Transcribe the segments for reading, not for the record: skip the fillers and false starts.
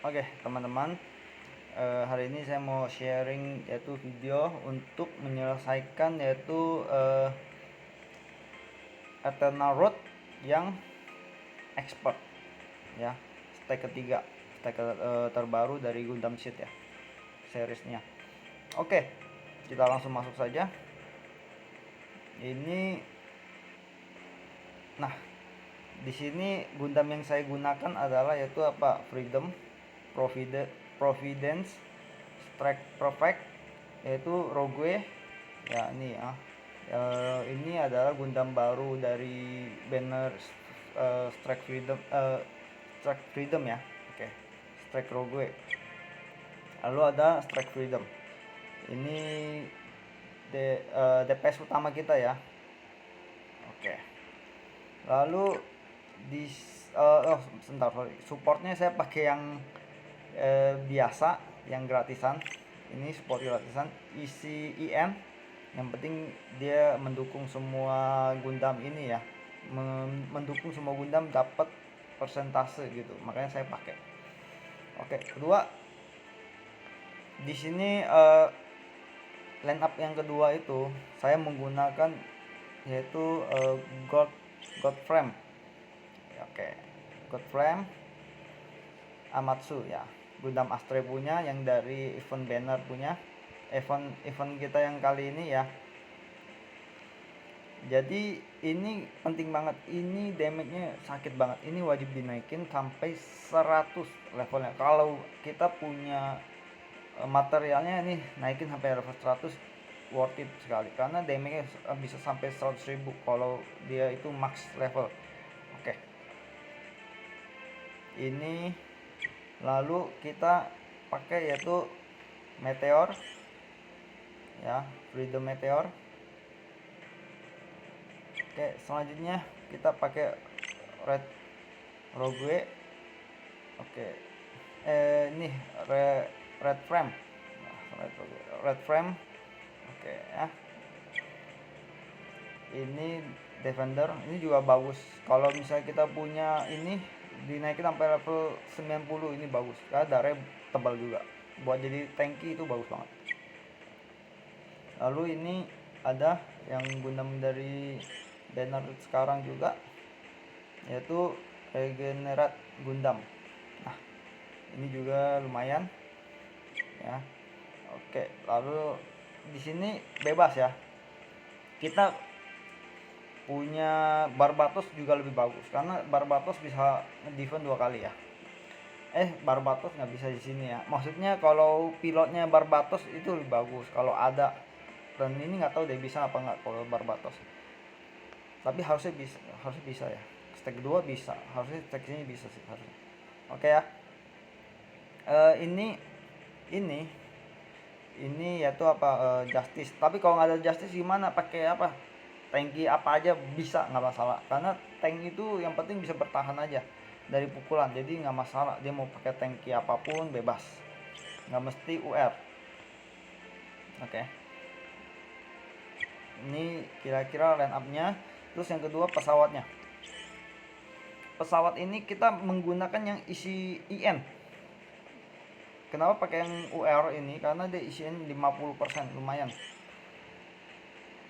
Oke, teman-teman, hari ini saya mau sharing yaitu video untuk menyelesaikan yaitu Eternal Road yang expert ya, stack ketiga, stack terbaru dari Gundam Seed ya, seriesnya. Oke, kita langsung masuk saja. Nah, di sini Gundam yang saya gunakan adalah yaitu Freedom, Providence, Strike Perfect, yaitu Rogue ya. Ini adalah Gundam baru dari banner Strike Freedom, ya. Oke, Strike Rogue, lalu ada Strike Freedom. Ini DPS utama kita ya. Oke, lalu di sebentar, sorry, supportnya saya pakai yang biasa, yang gratisan. Ini support gratisan isi IN, yang penting dia mendukung semua Gundam ini ya, mendukung semua Gundam dapat persentase gitu, makanya saya pakai. Oke, kedua di sini line up yang kedua itu saya menggunakan yaitu God Frame. Oke, God Frame Amatsu ya, Gundam Astre punya, yang dari event banner punya, event kita yang kali ini ya. Jadi ini penting banget, ini damage-nya sakit banget, ini wajib dinaikin sampai 100 levelnya. Kalau kita punya materialnya nih, naikin sampai level 100 worth it sekali, karena damage-nya bisa sampai 100.000 kalau dia itu max level. Oke, ini lalu kita pakai yaitu Meteor ya, Freedom Meteor. Oke, selanjutnya kita pakai Red Rogue. Oke, ini Red Frame, Red Frame. Oke ya, ini Defender, ini juga bagus. Kalau misalnya kita punya ini dinaikin sampai level 90, ini bagus karena darahnya tebal juga, buat jadi tanky itu bagus banget. Lalu ini ada yang Gundam dari banner sekarang juga, yaitu Regenerate Gundam. Nah, ini juga lumayan ya. Oke, lalu di sini bebas ya, kita punya Barbatos juga lebih bagus karena Barbatos bisa defend 2 kali ya. Barbatos nggak bisa di sini ya, maksudnya kalau pilotnya Barbatos itu lebih bagus kalau ada, dan ini nggak tahu deh bisa apa nggak kalau Barbatos, tapi harusnya bisa ya. Stack kedua bisa, harusnya stack ini bisa sih harusnya. Oke ya. Ini yaitu Justice, tapi kalau nggak ada Justice gimana, pakai apa, tanki apa aja bisa, nggak masalah, karena tank itu yang penting bisa bertahan aja dari pukulan, jadi nggak masalah dia mau pakai tanki apapun bebas, nggak mesti UR. Oke, ini kira-kira line up nya. Terus yang kedua, pesawatnya. Pesawat ini kita menggunakan yang isi IN. Kenapa pakai yang UR ini? Karena dia isiin 50%, lumayan.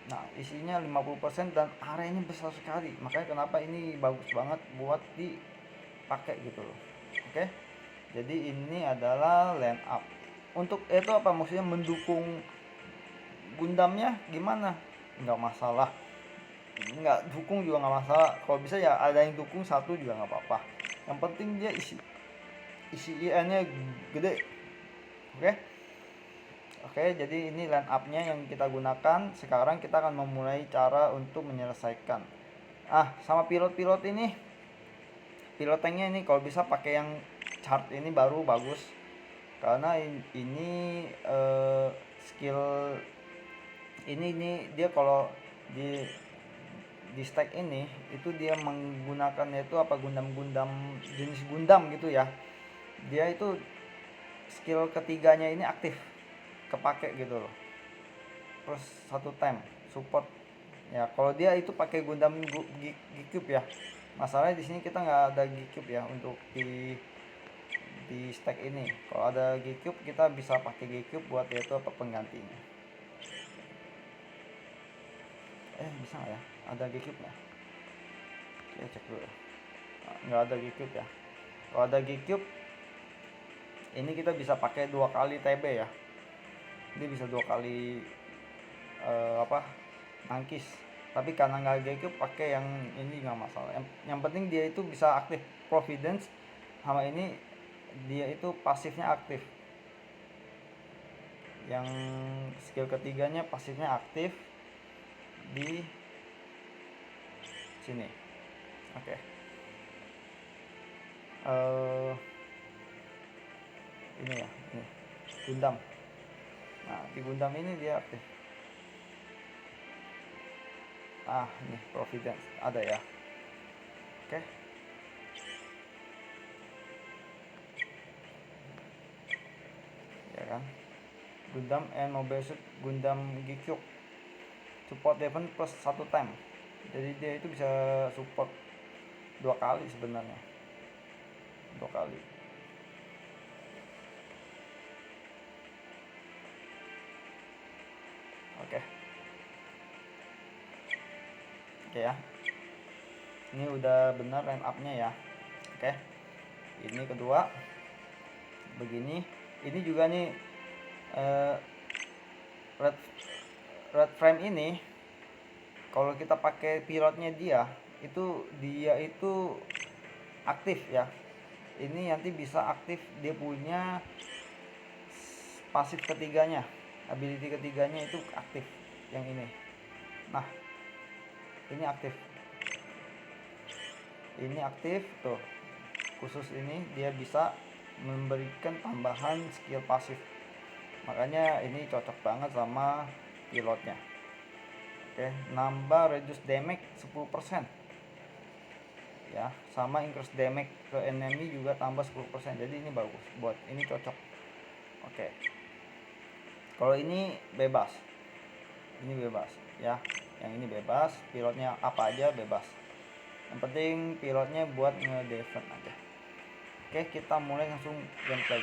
Nah, isinya 50% dan areanya besar sekali. Makanya kenapa ini bagus banget buat dipakai gitu loh. Oke. Jadi ini adalah line up. Untuk itu maksudnya mendukung Gundamnya gimana? Nggak masalah. Nggak dukung juga nggak masalah. Kalau bisa ya ada yang dukung satu juga nggak apa-apa. Yang penting dia isi IN-nya gede. Oke. Oke, jadi ini line up-nya yang kita gunakan. Sekarang kita akan memulai cara untuk menyelesaikan. Sama pilot-pilot ini, pilot tanknya ini kalau bisa pakai yang chart ini baru bagus. Karena ini skill ini dia kalau di stack ini itu dia menggunakan itu Gundam jenis Gundam gitu ya. Dia itu skill ketiganya ini aktif, kepake gitu loh, plus 1 time support ya. Kalau dia itu pakai Gundam G-Cube ya, masalahnya di sini kita nggak ada G-Cube ya untuk di di stack ini. Kalau ada G-Cube kita bisa pakai G-Cube buat yaitu apa penggantinya. Bisa nggak ya? Ada G-Cube nggak? Oke, cek dulu. Nah, nggak ada G-Cube ya. Kalau ada G-Cube ini kita bisa pakai 2 kali TB ya. Ini bisa 2 kali nangkis. Tapi karena nggak G-Cube pakai yang ini nggak masalah. Yang penting dia itu bisa aktif Providence, sama ini dia itu pasifnya aktif. Yang skill ketiganya pasifnya aktif di sini. Oke. Ini ya, ini Gundam. Nah, di Gundam ini dia aktif. Ini Providence ada ya. Oke. Ya kan. Gundam and Mobile Suit Gundam G-Cube support defense plus 1 time. Jadi dia itu bisa support 2 kali sebenarnya. 2 kali. Oke ya. Ini udah benar line up-nya ya. Oke. Ini kedua. Begini. Ini juga nih red frame ini kalau kita pakai pilotnya dia itu aktif ya. Ini nanti bisa aktif dia punya pasif ketiganya, ability ketiganya itu aktif yang ini. Nah, ini aktif tuh, khusus ini dia bisa memberikan tambahan skill pasif, makanya ini cocok banget sama pilotnya. Oke, nambah reduce damage 10% ya, sama increase damage ke enemy juga tambah 10%, jadi ini bagus buat ini, cocok. Oke, kalau ini bebas ya, yang ini bebas, pilotnya apa aja bebas, yang penting pilotnya buat nge-defend aja. Oke, kita mulai langsung gameplay.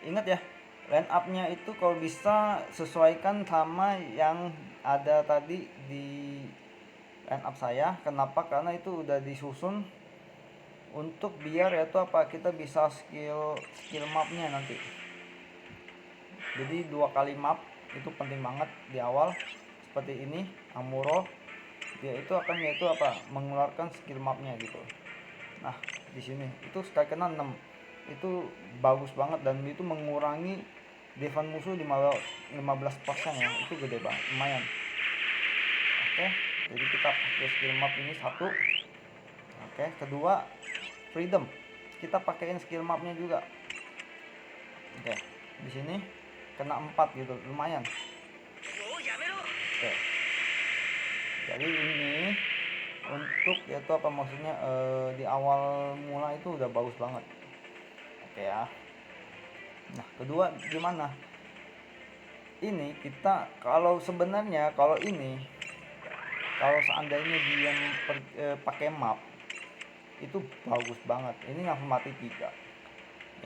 Ingat ya, line up nya itu kalau bisa sesuaikan sama yang ada tadi di line up saya. Kenapa? Karena itu udah disusun untuk biar yaitu apa, kita bisa skill mapnya nanti. Jadi 2 kali map itu penting banget di awal. Seperti ini Amuro, dia itu akan yaitu apa, mengeluarkan skill mapnya gitu. Nah, di sini itu sekali kena 6 itu bagus banget, dan itu mengurangi defense musuh 15% ya, itu gede banget, lumayan. Oke, jadi kita pakai skill map ini 1. Oke, kedua freedom, kita pakaiin skill mapnya juga. Oke, di sini kena 4 gitu, lumayan. Oke, jadi ini untuk yaitu apa maksudnya di awal mula itu udah bagus banget. Oke ya. Nah, kedua gimana? Ini kita kalau sebenarnya kalau seandainya dia pakai map itu bagus banget. Ini langsung mati 3.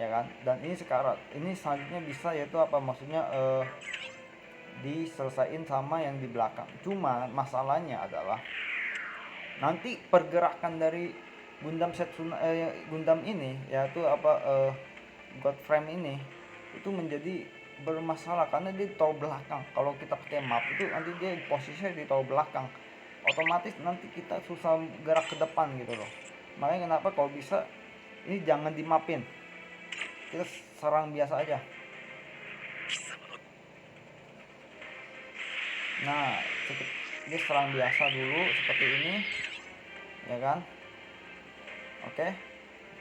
Ya kan? Dan ini sekarat. Ini selanjutnya bisa yaitu apa maksudnya diselesain sama yang di belakang. Cuma masalahnya adalah nanti pergerakan dari Gundam Gundam ini yaitu apa Godframe ini itu menjadi bermasalah karena dia di tower belakang. Kalau kita pakai map itu nanti dia posisinya di tower belakang, otomatis nanti kita susah gerak ke depan gitu loh. Makanya kenapa kalau bisa ini jangan dimapin, kita serang biasa aja. Nah, dia serang biasa dulu seperti ini ya kan. Oke,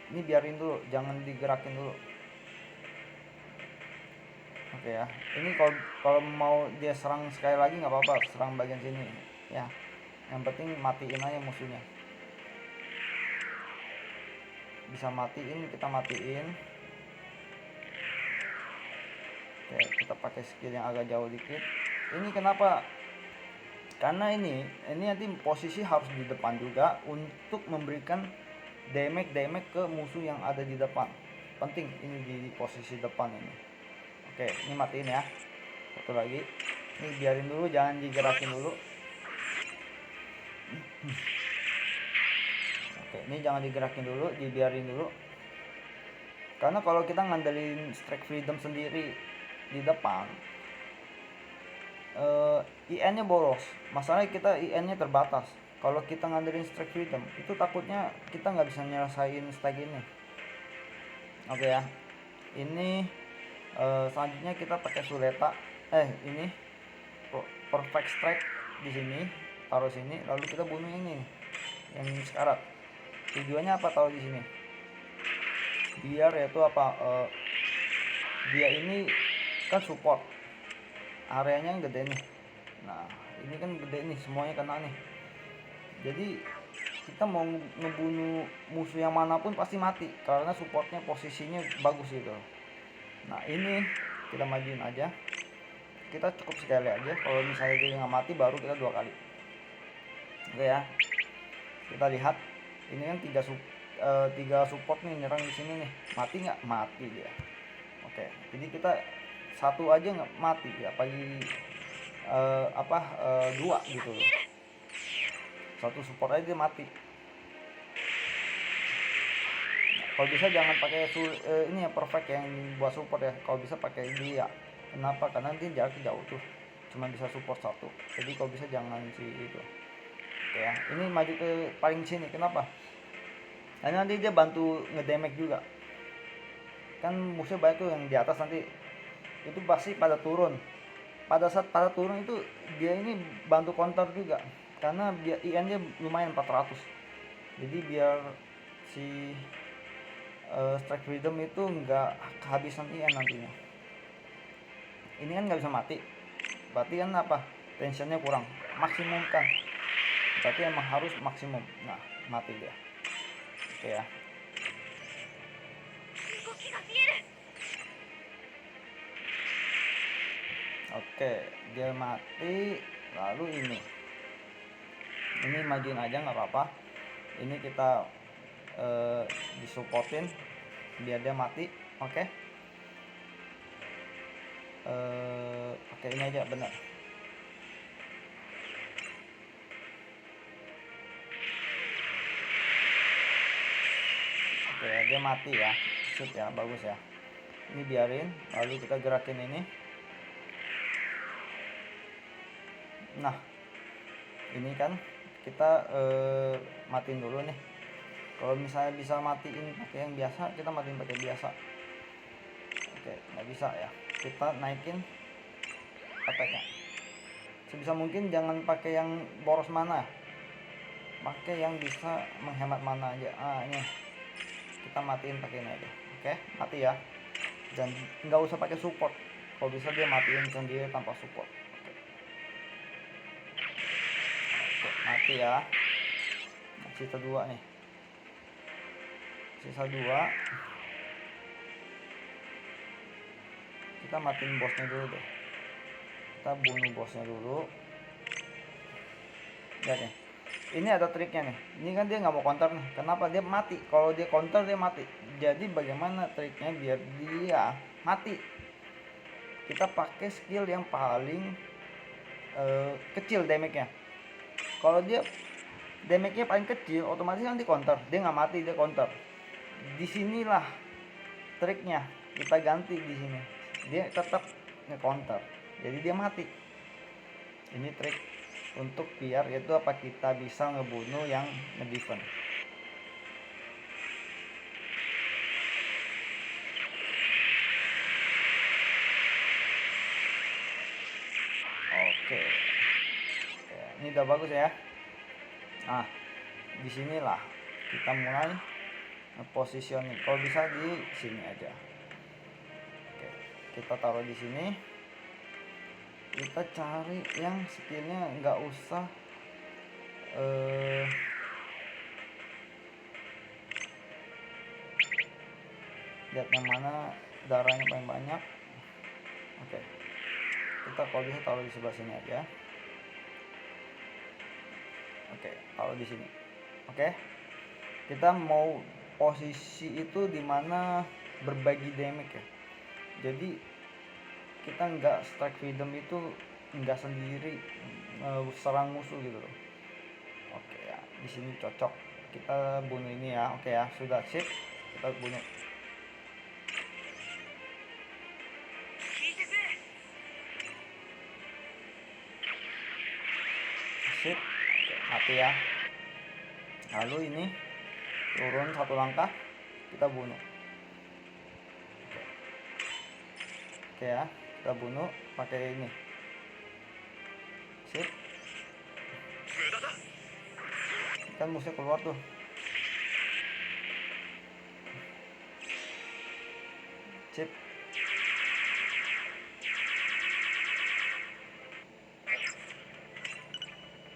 ini biarin dulu, jangan digerakin dulu. Oke ya, ini kalau mau dia serang sekali lagi nggak apa-apa, serang bagian sini ya, yang penting matiin aja musuhnya. Bisa matiin, kita matiin. Oke, kita pakai skill yang agak jauh dikit. Ini kenapa? karena ini nanti posisi harus di depan juga untuk memberikan damage ke musuh yang ada di depan. Penting ini di posisi depan ini. Oke, ini matiin ya. Satu lagi, ini biarin dulu, jangan digerakin dulu. Oke, ini jangan digerakin dulu, dibiarin dulu. Karena kalau kita ngandelin Strike Freedom sendiri di depan, IN-nya boros. Masalahnya kita IN-nya terbatas. Kalau kita ngandelin Strike Freedom, itu takutnya kita nggak bisa nyelesain stack ini. Oke ya. Ini selanjutnya kita pakai Suleta. Ini Perfect Strike di sini, taruh sini, lalu kita bunuh ini yang sekarat. Tujuannya apa taruh di sini? Biar yaitu apa? Dia ini kan support, areanya gede nih. Nah, ini kan gede nih, semuanya kena nih. Jadi kita mau ngebunuh musuh yang manapun pasti mati karena supportnya posisinya bagus gitu. Nah, ini kita majuin aja. Kita cukup sekali aja. Kalau misalnya dia nggak mati, baru kita 2 kali. Oke ya. Kita lihat ini kan 3 support nih nyerang di sini nih. Mati nggak? Mati dia. Oke. Jadi kita satu aja nggak mati ya, apalagi 2 gitu loh. Satu support aja dia mati. Kalau bisa jangan pakai ini ya, perfect yang buat support ya. Kalau bisa pakai dia. Kenapa? Karena dia jaraknya jauh tuh, cuma bisa support 1. Jadi kalau bisa jangan si itu. Oke ya, ini maju ke paling sini. Kenapa? Karena nanti dia bantu ngedamage juga. Kan musuh banyak tuh yang di atas, nanti itu pasti pada turun. Pada saat pada turun itu dia ini bantu counter juga. Karena dia IN nya lumayan 400. Jadi biar si Strike Freedom itu nggak kehabisan IN nantinya. Ini kan nggak bisa mati, berarti kan apa, tensionnya kurang, maksimum kan, berarti emang harus maksimum. Nah, mati dia. Oke ya. Oke, dia mati. Lalu ini majuin aja nggak apa-apa. Ini kita disupportin biar dia mati. Oke. Pakai ini aja, benar. Oke, dia mati ya. Sip ya, bagus ya. Ini biarin, lalu kita gerakin ini. Nah, ini kan kita matiin dulu nih. Kalau misalnya bisa matiin pakai yang biasa, kita matiin pakai biasa. Oke, nggak bisa ya. Kita naikin attack-nya. Sebisa mungkin jangan pakai yang boros mana, pakai yang bisa menghemat mana aja. Ini kita matiin pakai ini aja. Oke, mati ya. Dan nggak usah pakai support. Kalau bisa dia matiin sendiri tanpa support. Oke, mati ya. Sisa 2 nih. Sisa 2. Kita matiin bosnya dulu deh. Kita bunuh bosnya dulu. Lihat nih. Ini ada triknya nih. Ini kan dia nggak mau counter nih. Kenapa? Dia mati. Kalau dia counter dia mati. Jadi bagaimana triknya biar dia mati? Kita pakai skill yang paling kecil damage-nya. Kalau dia damage-nya paling kecil, otomatis nanti counter. Dia nggak mati, dia counter. Disinilah triknya. Kita ganti di sini. Dia tetap nge-counter. Jadi dia mati. Ini trik untuk biar itu apa kita bisa ngebunuh yang nge-defend. Oke. Ini udah bagus ya. Nah, disinilah kita mulai positioning. Kalau bisa di sini aja. Oke, kita taruh di sini. Kita cari yang skillnya nggak usah lihat yang mana darahnya paling banyak. Oke, kita kalau bisa taruh di sebelah sini aja. Oke, kalau di sini. Oke. Kita mau posisi itu dimana berbagi damage ya. Jadi kita nggak strike freedom itu nggak sendiri serang musuh gitu loh. Oke ya, di sini cocok. Kita bunuh ini ya. Oke ya, sudah sip. Kita bunuh. Sip. Oke, mati ya. Lalu ini turun satu langkah, kita bunuh. Oke ya, kita bunuh pakai ini. Sip. Kan musuhnya keluar tuh. Sip.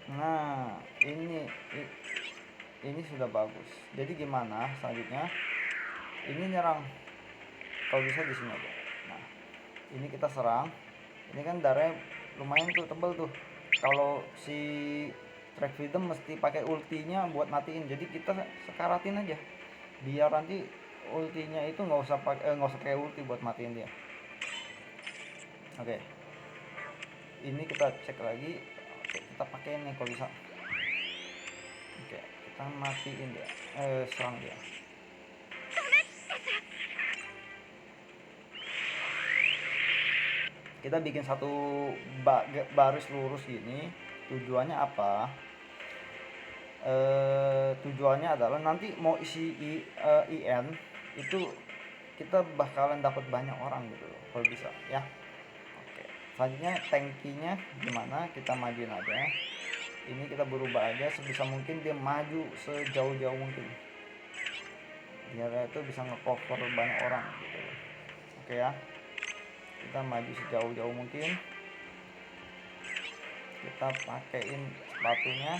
Nah, ini sudah bagus. Jadi gimana selanjutnya? Ini nyerang. Kalau bisa di sini aja. Nah, ini kita serang. Ini kan darahnya lumayan tuh tebel tuh. Kalau si Track Freedom mesti pakai ultinya buat matiin. Jadi kita sekaratin aja. Biar nanti ultinya itu nggak usah pakai ulti buat matiin dia. Oke. Ini kita cek lagi. Oke, kita pakai ini kalau bisa. Oke, kita matiin dia. Serang dia. Kita bikin satu baris lurus gini. Tujuannya apa? Tujuannya adalah nanti mau isi IN itu kita bakalan dapat banyak orang gitu loh kalau bisa ya. Oke, selanjutnya tankinya gimana, kita majuin aja. Ini kita berubah aja sebisa mungkin dia maju sejauh-jauh mungkin biar itu bisa ngecover banyak orang gitu loh. Oke ya, kita maju sejauh-jauh mungkin, kita pakein sepatunya,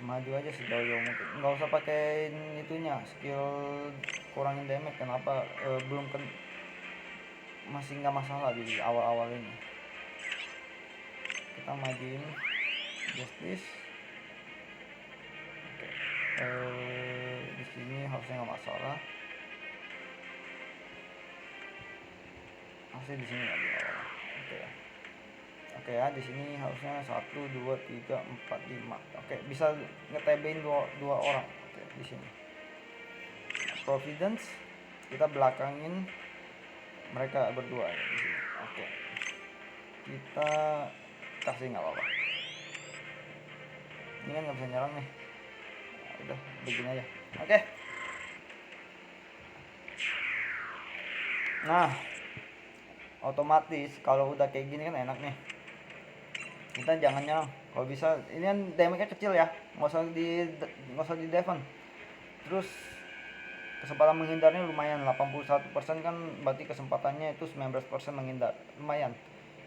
maju aja sejauh-jauh mungkin, nggak usah pakein itunya skill kurangin damage. Kenapa? Belum masih nggak masalah di awal-awal ini. Kita majuin justice. Oke. Di sini harusnya nggak masalah. Harusnya di sini nggak masalah. Oke ya. Oke ya, di sini harusnya 1, 2, 3, 4, 5. Oke, bisa ngetebein dua orang. Oke, di sini. Providence kita belakangin mereka berdua ya di sini. Oke. Kita kasih nggak apa-apa. Ini kan nggak bisa nyerang nih. Nah, udah begini aja. Oke. Nah, otomatis kalau udah kayak gini kan enak nih. Kita jangan nyerang. Kalau bisa, ini kan damage-nya kecil ya. Nggak usah di defend. Terus kesempatan menghindarnya lumayan 81% kan, berarti kesempatannya itu 19% menghindar. Lumayan.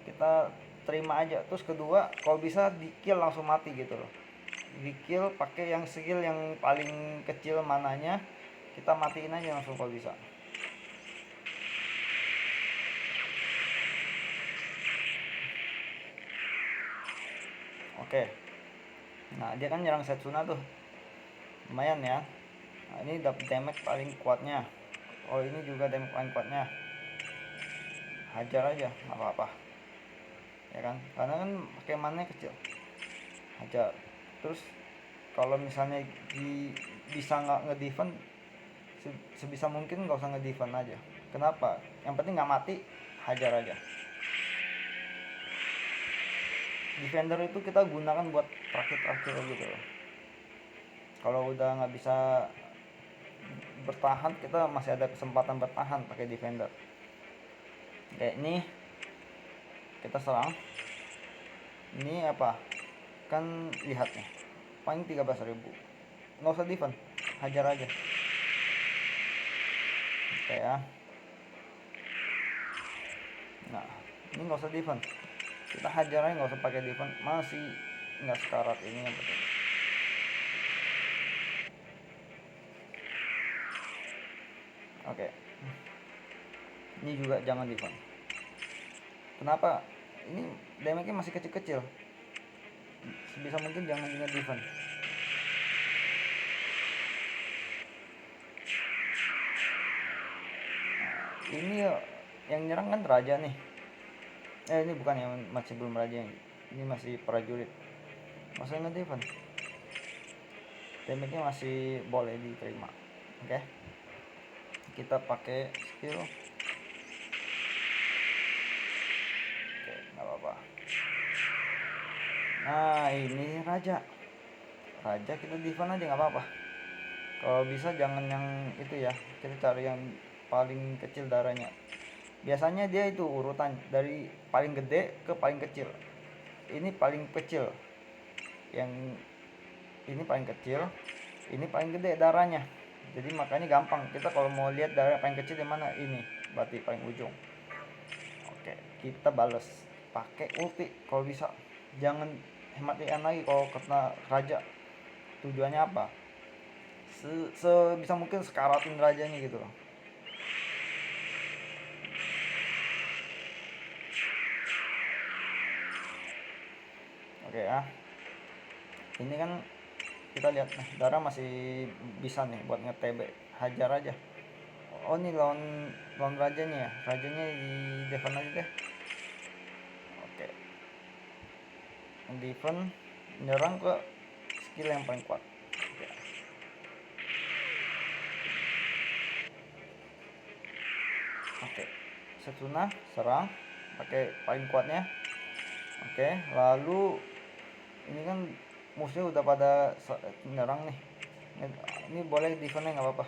Kita terima aja. Terus kedua, kalau bisa di kill langsung mati gitu loh. Di kill pakai yang skill yang paling kecil mananya, kita matiin aja langsung kalau bisa. Oke. Nah, dia kan nyerang Setsuna tuh. Lumayan ya. Nah, ini dapat damage paling kuatnya. Oh, ini juga damage paling kuatnya. Hajar aja, nggak apa-apa. Ya kan? Karena kan pakai mana kecil. Hajar. Terus kalau misalnya bisa nggak ngedefend, sebisa mungkin nggak usah ngedefend aja. Kenapa? Yang penting nggak mati, hajar aja. Defender itu kita gunakan buat terakhir gitu loh. Kalau udah nggak bisa bertahan, kita masih ada kesempatan bertahan pakai defender. Kayak ini kita serang. Ini apa? Kan lihat nih, paling 13.000. Nggak usah defend, hajar aja. Oke ya. Nah, ini nggak usah defend, kita hajar aja, nggak usah pakai defend. Masih nggak sekarat ini yang penting. Oke. Ini juga jangan defend. Kenapa? Ini damage-nya masih kecil-kecil. sebisa mungkin jangan dengan defense. Ini yang nyerang kan raja nih. Ini bukan, yang masih belum raja, ini masih prajurit. Masa nge-defense, damage-nya masih boleh diterima. Oke, kita pakai skill. Oke, nggak apa-apa. Nah, ini raja kita defense aja nggak apa-apa. Kalau bisa jangan yang itu ya, kita cari yang paling kecil darahnya. Biasanya dia itu urutan dari paling gede ke paling kecil. Ini paling kecil, yang ini paling kecil, ini paling gede darahnya. Jadi makanya gampang, kita kalau mau lihat darah paling kecil di mana, ini berarti paling ujung. Oke, kita bales pakai ulti kalau bisa. Jangan hemat IN lagi kalau kena raja. Tujuannya apa? Sebisa mungkin sekaratin rajanya gitu loh. Oke ya, ini kan kita lihat, nah darah masih bisa nih buat nge-TB, hajar aja. Oh, ini lawan rajanya ya, rajanya di defend aja deh. Oke, defend, nyerang ke skill yang paling kuat. Oke, Setsuna serang pakai paling kuatnya. Oke, lalu ini kan musuhnya udah pada nyerang nih. Ini boleh defense nggak apa-apa.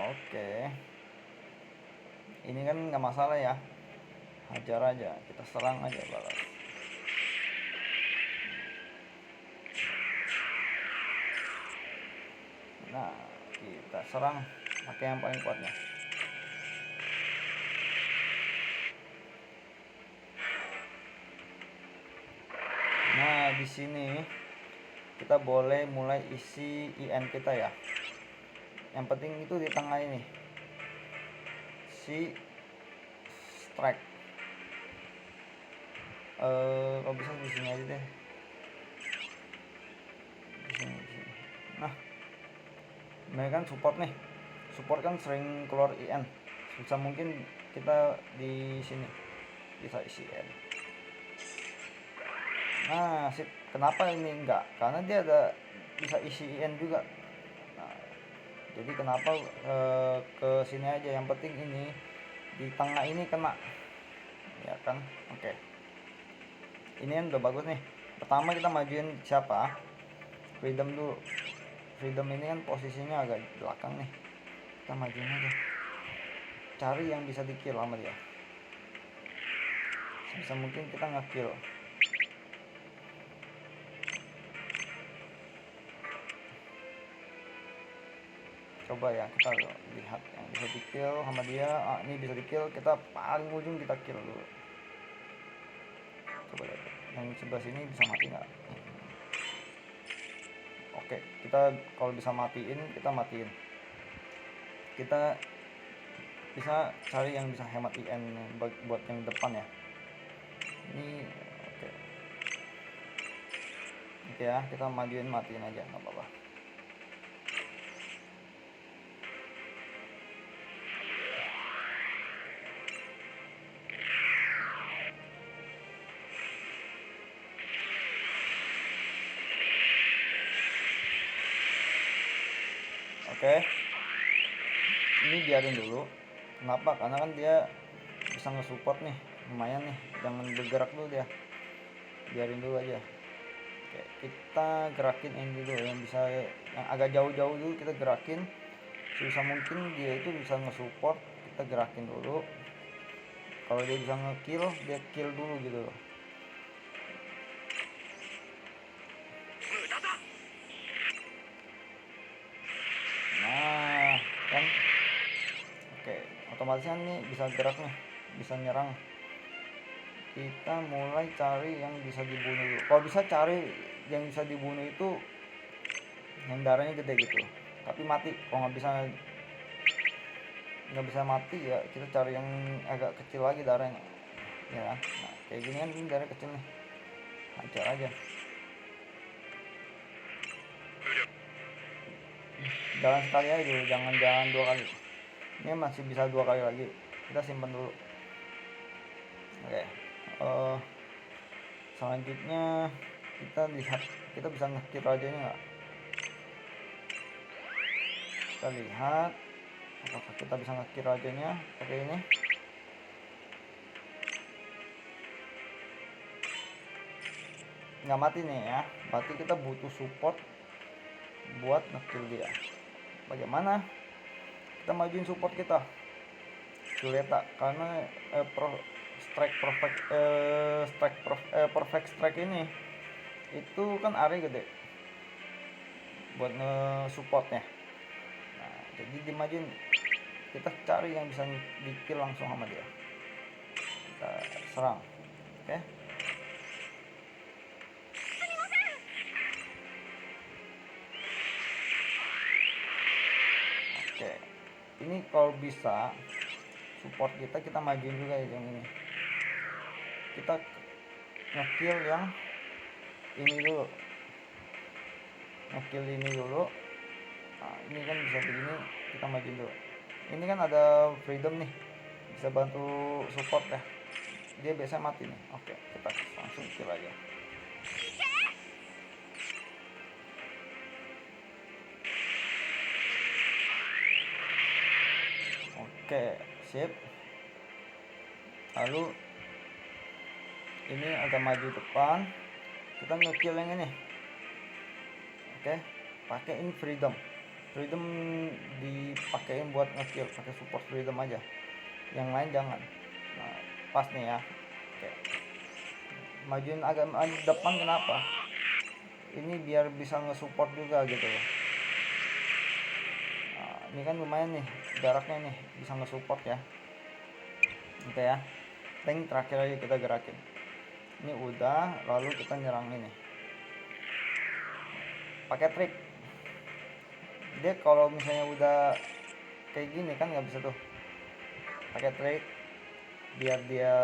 Oke, ini kan nggak masalah ya, hajar aja, kita serang aja, balas. Nah, kita serang pakai yang paling kuatnya. Nah, di sini kita boleh mulai isi IN kita ya. Yang penting itu di tengah ini, si strike. Kalau bisa di sini aja deh. Di sini. Nah, mereka kan support kan sering keluar IN. Bisa mungkin kita di sini bisa isi IN. Nah, sip. Kenapa ini enggak? Karena dia ada bisa isi IN juga. Nah, jadi kenapa ke sini aja, yang penting ini di tengah ini kena, ya kan? Oke, ini kan udah bagus nih. Pertama kita majuin siapa? Freedom dulu. Freedom ini kan posisinya agak belakang nih, kita majuin aja, cari yang bisa di kill sama dia. Bisa mungkin kita nge-kill. Coba ya, kita lihat yang bisa di kill sama dia. Ini bisa di kill, kita paling ujung kita kill dulu. Coba lihat yang sebelah sini bisa mati nggak. Oke, kita kalau bisa matiin, kita matiin. Kita bisa cari yang bisa hemat IN buat yang depan ya. Ini oke ya, kita majuin, matiin aja, nggak apa-apa. Oke, ini biarin dulu. Kenapa? Karena kan dia bisa nge-support nih, lumayan nih. Jangan bergerak dulu dia, biarin dulu aja. Oke, kita gerakin ini dulu, yang bisa yang agak jauh-jauh dulu kita gerakin. Sebisa mungkin dia itu bisa nge-support, kita gerakin dulu. Kalau dia bisa nge-kill, dia kill dulu gitu loh. Nah, kan oke, otomatis kan nih bisa gerak nih, bisa nyerang. Kita mulai cari yang bisa dibunuh dulu. Kalau bisa cari yang bisa dibunuh itu yang darahnya gede gitu, tapi mati. Kalau nggak bisa, nggak bisa mati ya kita cari yang agak kecil lagi darahnya ya kan. Nah kayak gini kan ini darah kecil nih, hajar aja, jalan sekali aja dulu, jangan jalan 2 kali. Ini masih bisa 2 kali lagi, kita simpan dulu. Oke, selanjutnya kita lihat kita bisa ngekill rajanya nggak. Kita lihat apakah kita bisa ngekill rajanya pakai ini. Nggak mati nih ya, berarti kita butuh support buat ngekill dia. Bagaimana kita majuin support kita Suleta, karena perfect strike ini itu kan area gede buat nge-supportnya. Nah jadi dimajuin, kita cari yang bisa di-kill langsung sama dia, kita serang. Oke. Oke, ini kalau bisa support kita majuin juga ya yang ini. Kita ngekill yang ini dulu, ngekill ini dulu. Nah, ini kan bisa begini, kita majuin dulu. Ini kan ada freedom nih, bisa bantu support ya. Dia biasa mati nih. Oke, kita langsung kill aja. Oke, sip. Lalu ini agak maju depan, kita ngekill yang ini. Oke, pakein freedom dipakein buat ngekill, pakai support freedom aja, yang lain jangan. Nah pas nih ya. Oke, majuin agak maju depan, kenapa ini biar bisa nge-support juga gitu loh. Nah, ini kan lumayan nih jaraknya nih, bisa nge-support ya. Oke ya, tank terakhir aja kita gerakin. Ini udah, lalu kita nyerang ini pakai trik. Dia kalau misalnya udah kayak gini kan nggak bisa tuh, pakai trik biar dia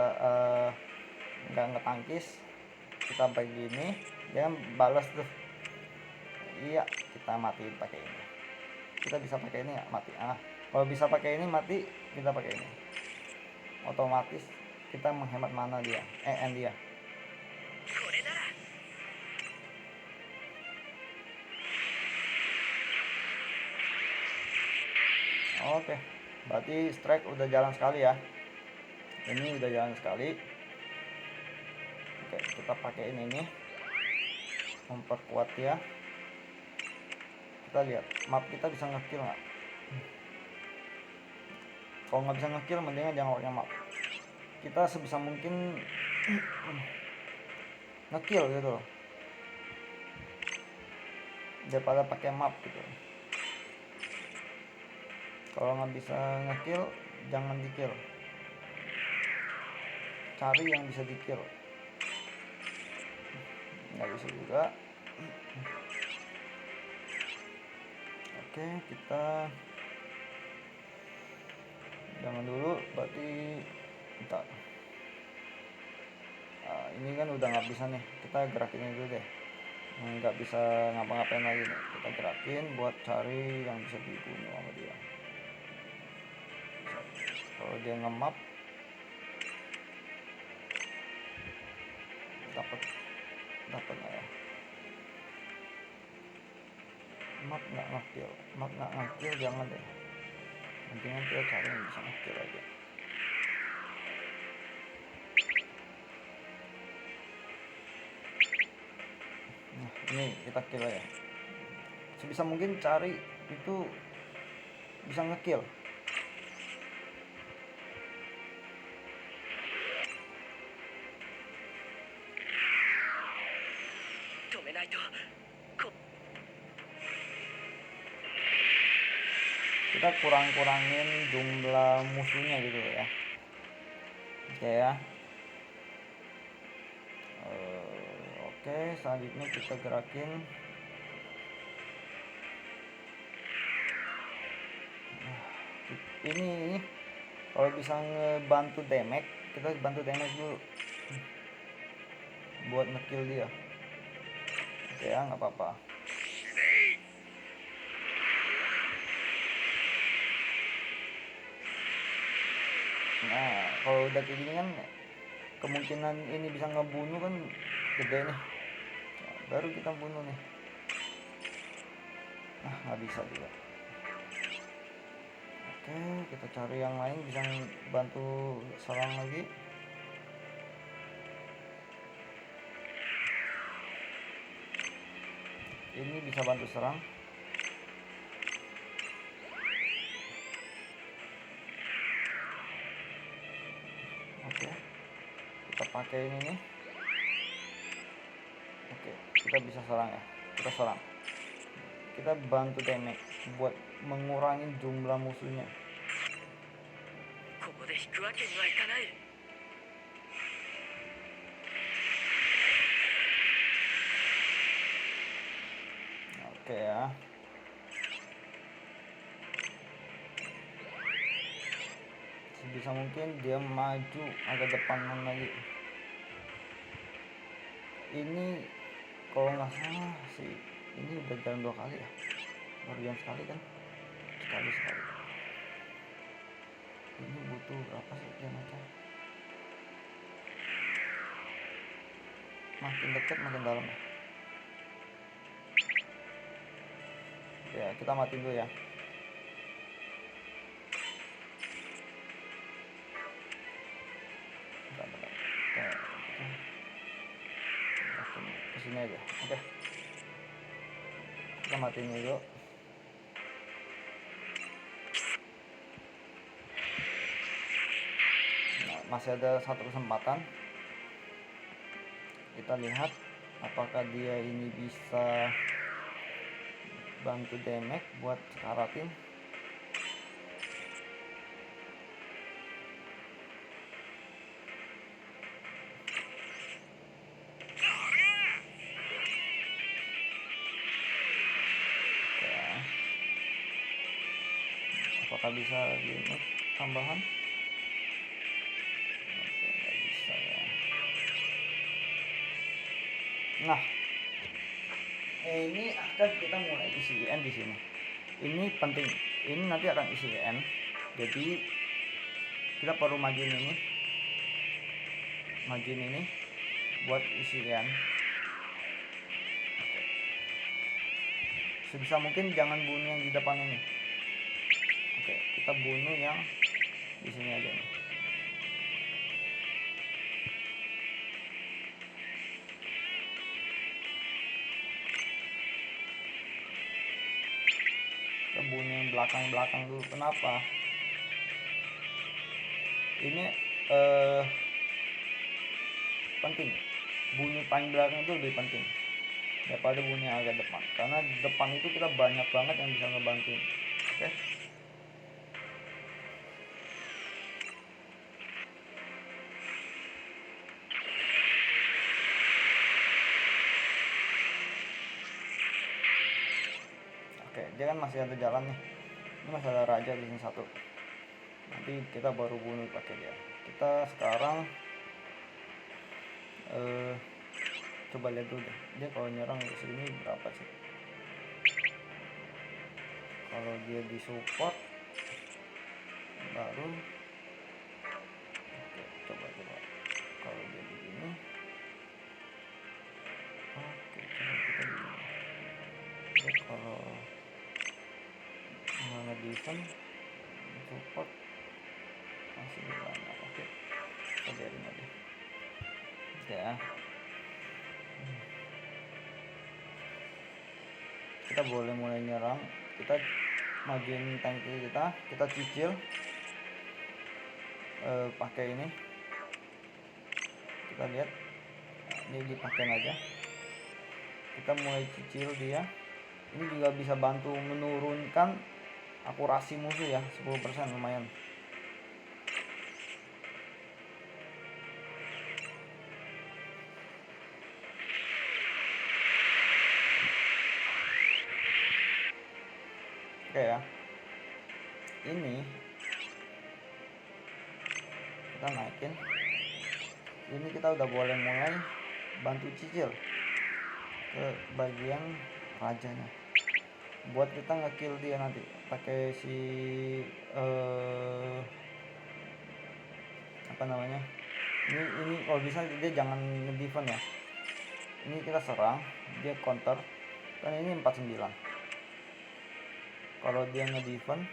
nggak ngetangkis. Kita begini dia balas tuh, iya kita matiin pakai ini. Kita bisa pakai ini ya mati. Kalau bisa pakai ini mati, kita pakai ini, otomatis kita menghemat mana dia dia. Oke, berarti strike udah jalan sekali ya. Ini udah jalan sekali. Oke, kita pakai ini memperkuat ya. Kita lihat map kita bisa ngekill nggak. Kalau nggak bisa ngekill, mendingan jangan pakai map. Kita sebisa mungkin ngekill gitu loh, daripada pakai map gitu. Kalau nggak bisa ngekill, jangan di-kill, cari yang bisa di-kill. Nggak bisa juga. Oke, kita jangan dulu, berarti kita ini kan udah nggak bisa nih, kita gerakin dulu deh. Nggak bisa ngapa-ngapain lagi nih, kita gerakin buat cari yang bisa dibunuh sama dia. Kalau dia nge-map, dapat nggak ya? Map nggak ngekill, jangan deh. Mendingan kita cari yang bisa ngekill aja. Nah ini kita kill ya, sebisa mungkin cari itu bisa ngekill. Kita kurangin jumlah musuhnya gitu ya. Oke ya. Oke, selanjutnya kita gerakin. Ini kalau bisa ngebantu damage, kita bantu damage dulu buat ngekill dia. Oke ya, nggak apa-apa. Nah, kalau udah kayak gini kan kemungkinan ini bisa ngebunuh kan gede nih. Nah, baru kita bunuh nih. Nah, nggak bisa juga. Oke, kita cari yang lain bisa bantu serang lagi. Ini bisa bantu serang. Oke, kita pakai ini nih. Oke, kita bisa serang ya. Kita serang. Kita bantu damage buat mengurangi jumlah musuhnya. Oke ya. Sebisa mungkin dia maju agak depanan lagi. Ini kalau nggak salah sih ini udah jalan 2 kali ya, baru jalan sekali kan, sekali. Ini butuh berapa sih damage? Makin dekat makin dalam ya. Kita matiin dulu ya. Bentar. Kita kesini aja. Oke, kita matiin dulu. Nah, masih ada satu kesempatan. Kita lihat apakah dia ini bisa bantu damage buat sekaratin. Apakah bisa gini tambahan? Oke, nggak bisa ya. Nah, ini akan kita mulai isi IN di sini. Ini penting. Ini nanti akan isi IN. Jadi kita perlu majuin ini buat isi IN. Sebisa mungkin jangan bunuh yang di depan ini. Oke, kita bunuh yang di sini aja nih. Kita bunuh yang belakang dulu. Kenapa? Ini penting. Bunuh paling belakang itu lebih penting daripada bunuh yang agak depan, karena di depan itu kita banyak banget yang bisa ngebantuin. Oke. Oke, dia kan masih ada jalan nih. Ini masih ada raja di sini satu. Nanti kita baru bunuh pakai dia. Kita sekarang coba lihat dulu deh. Dia kalau nyerang ke sini berapa sih? Kalau dia di support baru. Oke, coba. Kalau dia begini. Oke, coba kita begini. Dia kalau nge-defend support masih banyak. Oke, kita biarin aja ya. Kita boleh mulai nyerang. Kita majuin tank kita cicil pakai ini. Kita lihat ini dipakai aja. Kita mulai cicil dia. Ini juga bisa bantu menurunkan akurasi musuh ya, 10% lumayan. Oke ya. Ini kita naikin. Ini kita udah boleh mulai bantu cicil ke bagian rajanya buat kita ngekill dia nanti pakai si apa namanya, ini kalau bisa dia jangan nge-defend ya. Ini kita serang, dia counter kan, ini 49. Kalau dia nge-defend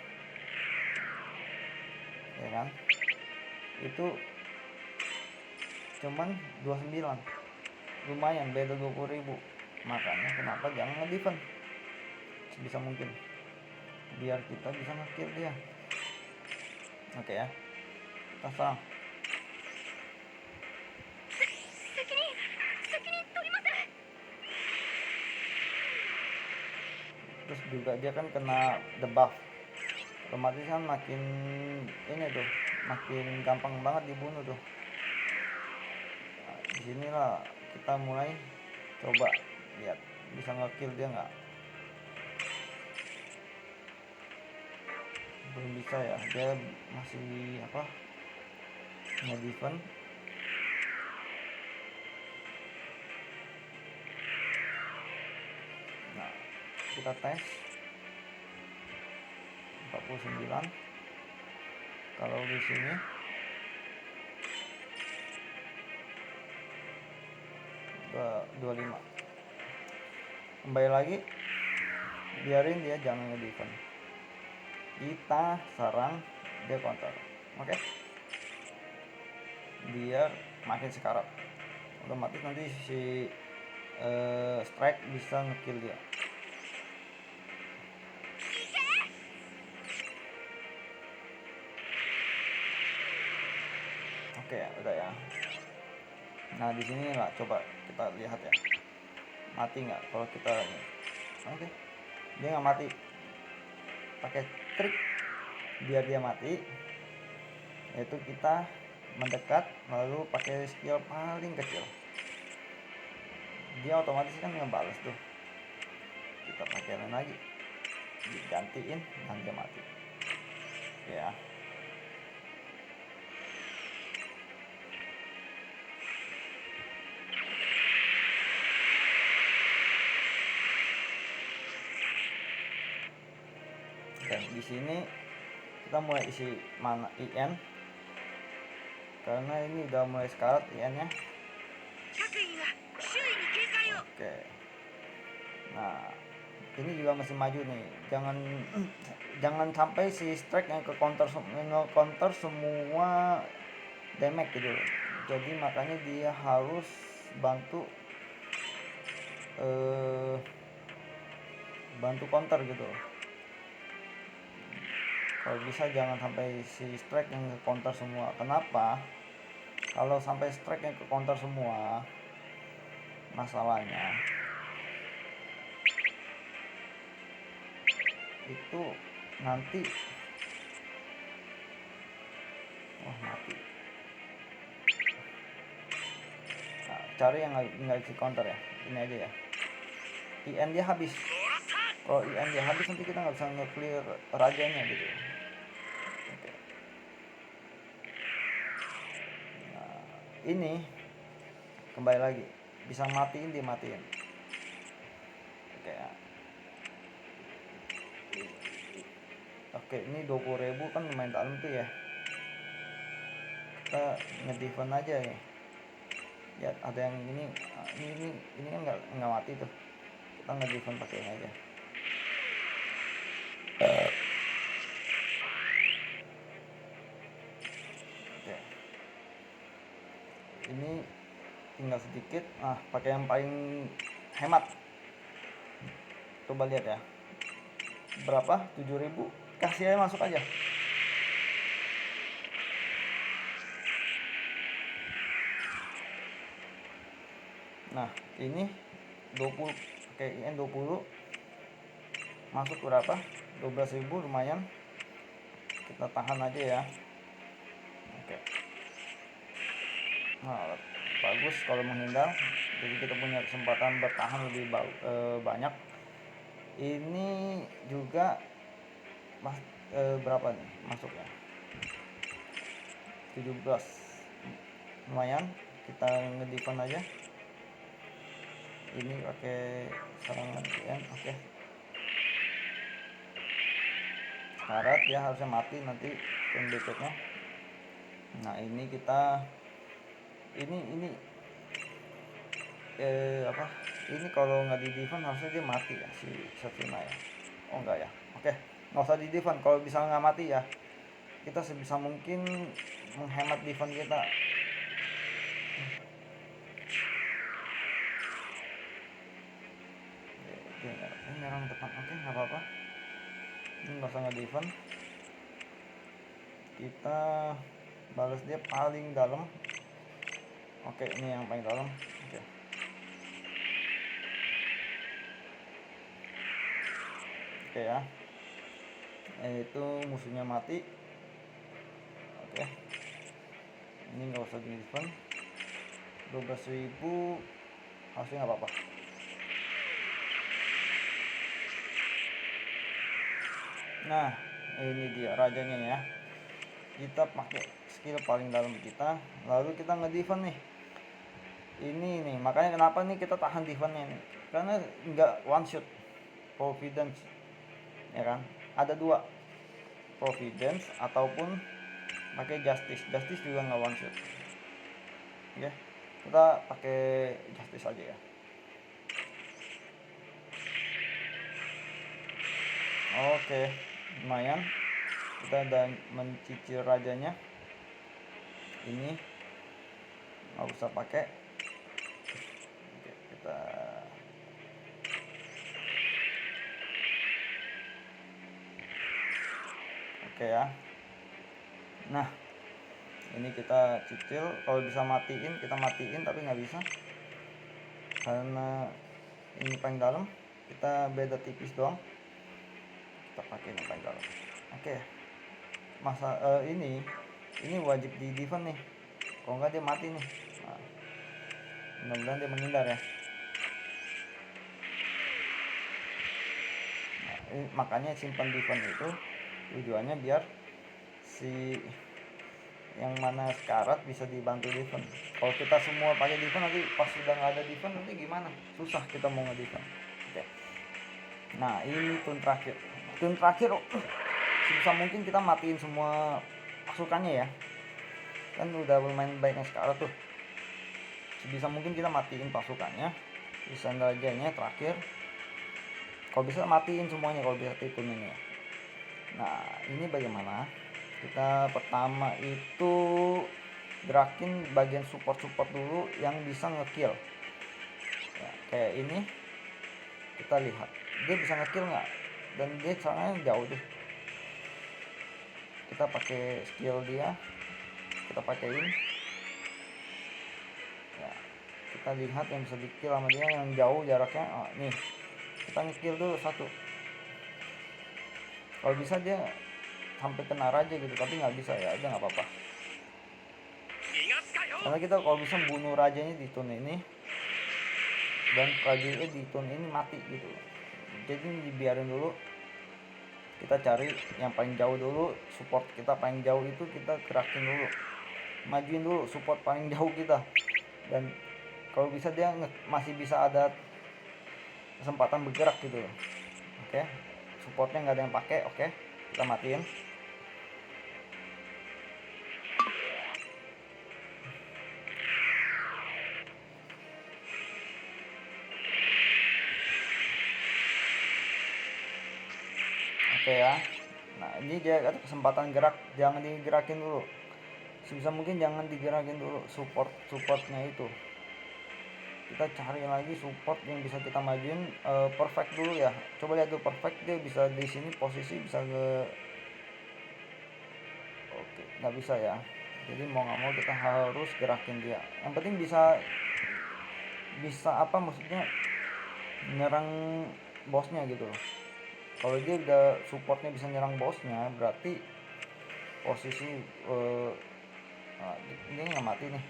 ya kan, itu cuman 29, lumayan beda 20.000. Makanya kenapa jangan nge-defend sebisa mungkin biar kita bisa nge-kill dia. Oke ya, kita serang. Terus juga dia kan kena debuff, otomatis kan makin ini tuh, makin gampang banget dibunuh tuh. Nah, disinilah kita mulai coba lihat bisa nge-kill dia nggak. Belum bisa ya, dia masih apa, nge-defend. Nah, kita tes 49. Kalau di sini ke 25. Kembali lagi, biarin dia jangan nge-defend, kita serang, dia counter. Oke, biar makin sekarat, otomatis nanti si strike bisa ngekill dia. Oke ya, udah ya. Nah di sini lah coba kita lihat ya, mati nggak kalau kita ini. Oke, dia nggak mati. Pakai trik biar dia mati, yaitu kita mendekat lalu pakai skill paling kecil, dia otomatis kan ngebales tuh. Kita pakai lagi, digantiin dan dia mati ya. Dan di sini kita mulai isi mana IN, karena ini udah mulai sekarat IN-nya. Oke. Nah, ini juga masih maju nih. Jangan sampai si strike yang ke counter semua damage gitu. Jadi makanya dia harus bantu counter gitu. Kalau bisa jangan sampai si strike yang ke counter semua. Kenapa? Kalau sampai strike yang ke counter semua, masalahnya itu nanti mati. Nah, cari yang nggak isi counter ya, ini aja ya. IN dia habis. Kalau IN dia habis nanti kita nggak bisa nge-clear rajanya gitu. Oke. Nah, ini kembali lagi bisa matiin, dimatiin. Oke ya. Oke, ini 20.000 kan lumayan dalam tuh ya. Kita nge-defend aja ya. Lihat ada yang ini kan nggak mati tuh. Kita nge-defend pakai ini aja. Oke. Ini tinggal sedikit. Nah, pakai yang paling hemat. Coba lihat ya. Berapa? 7.000. Kasih aja, masuk aja. Nah, ini 20, kayak IN 20 masuk berapa? 12.000, lumayan. Kita tahan aja ya. Oke. Nah, bagus kalau menghindar. Jadi kita punya kesempatan bertahan lebih banyak. Ini juga berapa nih masuknya? 17. Lumayan, kita ngedefend aja. Ini pakai serangan UN. Oke. Syarat dia harusnya mati nanti turn berikutnya. Nah ini kita ini apa, ini kalau nggak di defend harusnya dia mati ya si Setsuna ya. Oh enggak ya. Oke, nggak usah di defend. Kalau bisa nggak mati ya, kita sebisa mungkin menghemat defend kita. Ini nyerang depan. Oke, nggak apa-apa. Ini nggak usah nge-defend. Kita balas dia paling dalam. Oke, ini yang paling dalam. Oke. Oke ya. Itu musuhnya mati. Oke. Ini nggak usah di-defend. 12.000 harusnya nggak apa-apa. Nah, ini dia rajanya ya. Kita pakai skill paling dalam kita, lalu kita nge-defend nih. Ini nih, makanya kenapa nih kita tahan defendnya nih. Karena nggak one shot. Providence. Ya kan? Ada dua. Providence ataupun pakai Justice. Justice juga nggak one shot. Oke. Kita pakai Justice aja ya. Oke, lumayan. Kita udah mencicil rajanya. Ini nggak usah pakai. Oke, kita oke ya. Nah, ini kita cicil. Kalau bisa matiin kita matiin, tapi nggak bisa karena ini paling dalam. Kita beda tipis doang. Kita pakai yang paling dalam. Oke. Masa ini wajib di defend nih. Kalau nggak dia mati nih. Nah, mudah-mudahan dia menghindar ya. Nah, makanya simpan defend itu tujuannya biar si yang mana sekarat bisa dibantu defend. Kalau kita semua pakai defend, nanti pas sudah nggak ada defend nanti gimana? Susah kita mau nge-defend. Oke. Nah ini turn terakhir. Turn terakhir sebisa mungkin kita matiin semua pasukannya ya. Kan udah lumayan banyak yang sekarat tuh. Sebisa mungkin kita matiin pasukannya. Bisa rajanya terakhir. Kalau bisa matiin semuanya kalau bisa tikun ini ya. Nah ini bagaimana? Kita pertama itu gerakin bagian support dulu yang bisa ngekill ya, kayak ini. Kita lihat dia bisa ngekill nggak, dan dia serangannya jauh deh. Kita pakai skill dia, kita pakein ya. Kita lihat yang bisa di-kill sama dia yang jauh jaraknya. Oh, nih kita ngekill dulu satu. Kalau bisa dia sampai kena raja gitu, tapi nggak bisa ya, udah nggak apa-apa. Karena kita kalau bisa bunuh rajanya di turn ini dan rajanya di turn ini mati gitu. Jadi dibiarin dulu. Kita cari yang paling jauh dulu, support kita paling jauh itu kita gerakin dulu, majuin dulu support paling jauh kita. Dan kalau bisa dia masih bisa ada kesempatan bergerak gitu. Oke, supportnya nggak ada yang pakai. Oke, kita matiin. Oke ya. Nah ini dia ada kesempatan gerak, jangan digerakin dulu. Sebisa mungkin jangan digerakin dulu supportnya itu. Kita cari lagi support yang bisa kita majuin. Perfect dulu ya. Coba lihat tuh perfect, dia bisa di sini posisi bisa ke. Oke, nggak bisa ya. Jadi mau nggak mau kita harus gerakin dia. Yang penting bisa apa maksudnya nyerang bosnya gitu loh. Kalau dia udah supportnya bisa nyerang bosnya, berarti posisi ini nggak mati nih.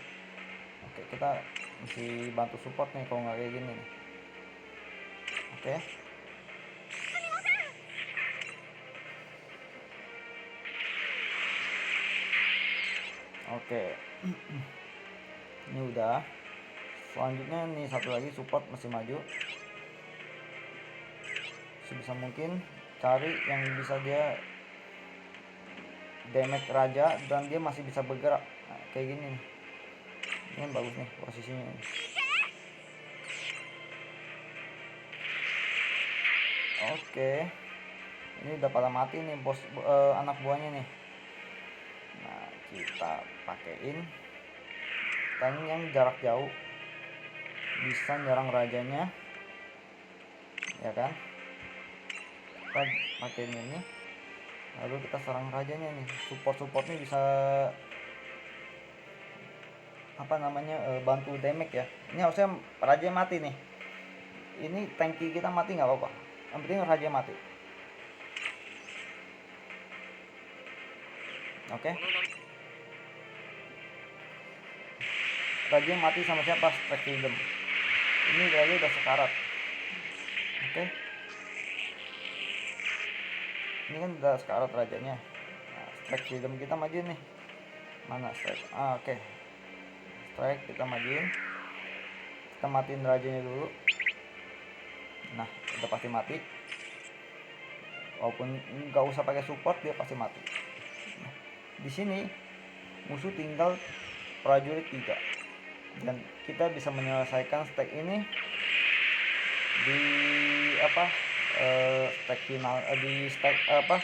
Oke, kita mesti bantu support nih kalau nggak kayak gini nih. Oke. Oke. Ini udah. Selanjutnya nih satu lagi, support masih maju. Sebisa mungkin cari yang bisa dia damage raja dan dia masih bisa bergerak. Nah, kayak gini nih. Ini kan bagus nih posisinya nih. Oke. Ini udah pada mati nih bos, anak buahnya nih. Nah, kita pakein tank yang jarak jauh, bisa nyerang rajanya, ya kan? Kita pakein ini, lalu kita serang rajanya nih. Supportnya bisa apa namanya, bantu damage ya. Ini harusnya raja mati nih. Ini tanki kita mati nggak apa-apa, yang penting raja mati. Oke. Raja mati sama siapa? Strike Kingdom. Ini raja udah sekarat. Oke. Ini kan udah sekarat rajanya. Nah, Strike Kingdom kita majuin nih. Mana strike? Oke. Strike kita majuin. Kita matiin rajanya dulu. Nah, udah pasti mati. Walaupun nggak usah pakai support, dia pasti mati. Nah, di sini musuh tinggal prajurit 3 dan kita bisa menyelesaikan stack ini di apa, stack final, di stack apa,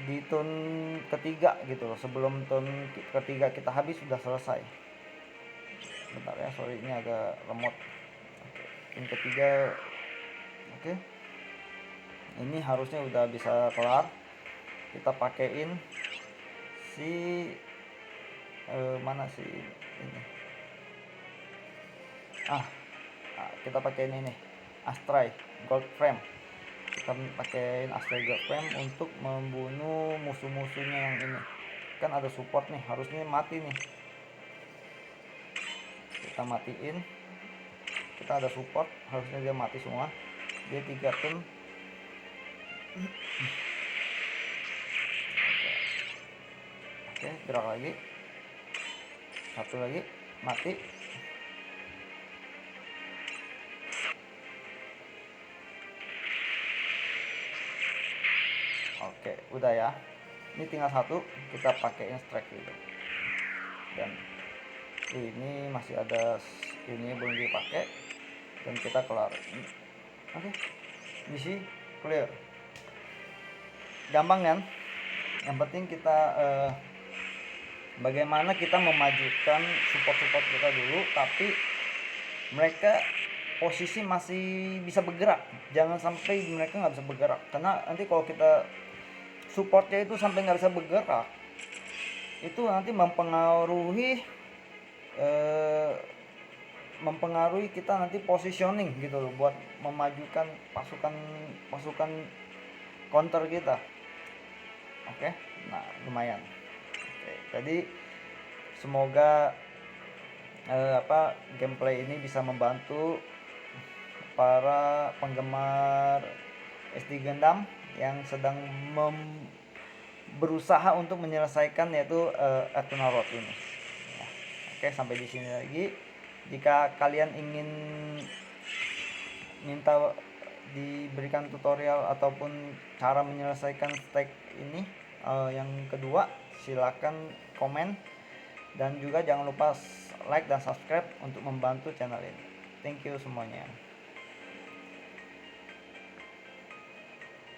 di turn ketiga gitu loh. Sebelum turn ketiga kita habis sudah selesai. Bentar ya, sorry ini agak lemot. Oke, turn ketiga. Oke, ini harusnya udah bisa kelar. Kita pakein si mana sih ini, kita pakein ini Astray Gold Frame. Kita pakein Astray Gold Frame untuk membunuh musuh-musuhnya yang ini. Kan ada support nih, harusnya mati nih. Kita matiin. Kita ada support, harusnya dia mati semua. Dia 3 turn. Oke, gerak lagi. Satu lagi, mati. Oke, udah ya. Ini tinggal satu, kita pakaiin strike gitu. Dan ini masih ada ini belum dipakai dan kita kelar. Oke, misi clear. Gampang kan? Yang penting kita bagaimana kita memajukan support kita dulu, tapi mereka posisi masih bisa bergerak. Jangan sampai mereka nggak bisa bergerak, karena nanti kalau kita supportnya itu sampai nggak bisa bergerak, itu nanti mempengaruhi kita nanti positioning gitu loh, buat memajukan pasukan counter kita. Oke, nah lumayan. Oke, jadi semoga gameplay ini bisa membantu para penggemar SD Gundam yang sedang berusaha untuk menyelesaikan yaitu Eternal Road ini. Ya, oke, sampai di sini lagi. Jika kalian ingin minta diberikan tutorial ataupun cara menyelesaikan stack ini yang kedua, silakan komen dan juga jangan lupa like dan subscribe untuk membantu channel ini. Thank you semuanya.